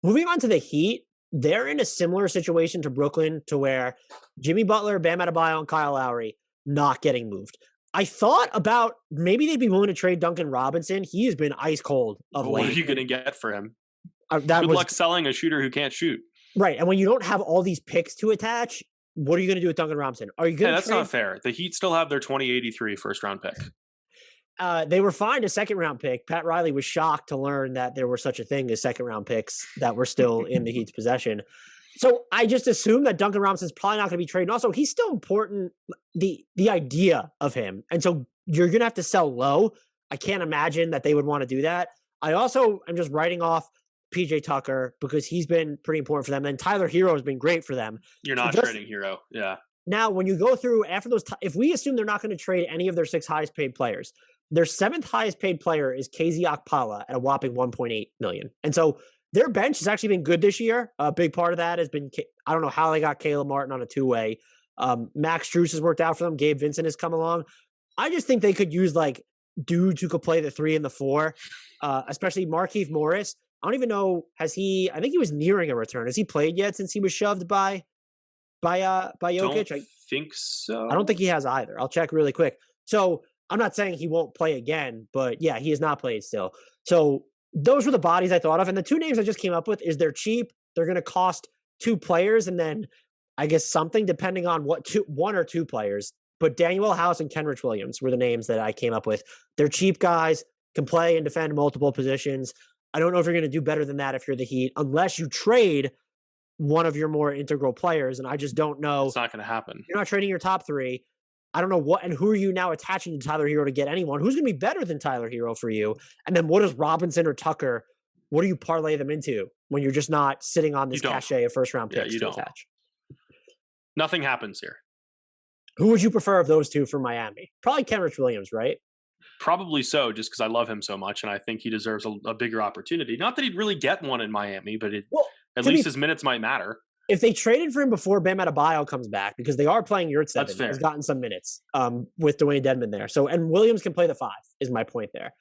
Moving on to the Heat, they're in a similar situation to Brooklyn to where Jimmy Butler, Bam Adebayo, and Kyle Lowry not getting moved. I thought about maybe they'd be willing to trade Duncan Robinson. He has been ice cold of But what are late. you going to get for him? That Good was luck selling a shooter who can't shoot. right. And when you don't have all these picks to attach, what are you going to do with Duncan Robinson? Are you going to That's trade? not fair. The Heat still have their 2083 first round pick. They were fined a second round pick. Pat Riley was shocked to learn that there were such a thing as second round picks that were still in the Heat's possession. So I just assume that Duncan Robinson's probably not going to be traded. Also, he's still important, the idea of him. And so you're going to have to sell low. I can't imagine that they would want to do that. I also am just writing off PJ Tucker because he's been pretty important for them. And Tyler Herro has been great for them. You're not trading Herro. Yeah. Now, when you go through after those, if we assume they're not going to trade any of their 6 highest paid players, their 7th highest paid player is KZ Okpala at a whopping $1.8 million. And so their bench has actually been good this year. A big part of that has been, I don't know how they got Caleb Martin on a 2-way. Max Strus has worked out for them. Gabe Vincent has come along. I just think they could use like dudes who could play the 3 and the 4, especially Markieff Morris. I don't even know, I think he was nearing a return. Has he played yet since he was shoved by Jokic? I think so. I don't think he has either. I'll check really quick. So I'm not saying he won't play again, but yeah, he has not played still. So those were the bodies I thought of. And the 2 names I just came up with is they're cheap. They're going to cost 2 players. And then I guess something depending on 1 or 2 players. But Danuel House and Kenrich Williams were the names that I came up with. They're cheap guys, can play and defend multiple positions. I don't know if you're going to do better than that if you're the Heat, unless you trade one of your more integral players. And I just don't know. It's not going to happen. You're not trading your top 3. I don't know what, and who are you now attaching to Tyler Herro to get anyone? Who's going to be better than Tyler Herro for you? And then what is Robinson or Tucker? What do you parlay them into when you're just not sitting on this cachet of first round picks to attach? Nothing happens here. Who would you prefer of those 2 from Miami? Probably Kenrich Williams, right? Probably so, just because I love him so much, and I think he deserves a bigger opportunity. Not that he'd really get one in Miami, but at least his minutes might matter. If they traded for him before Bam Adebayo comes back, because they are playing Yurtseven, he's gotten some minutes with Dwayne Dedmon there. So, and Williams can play the 5, is my point there.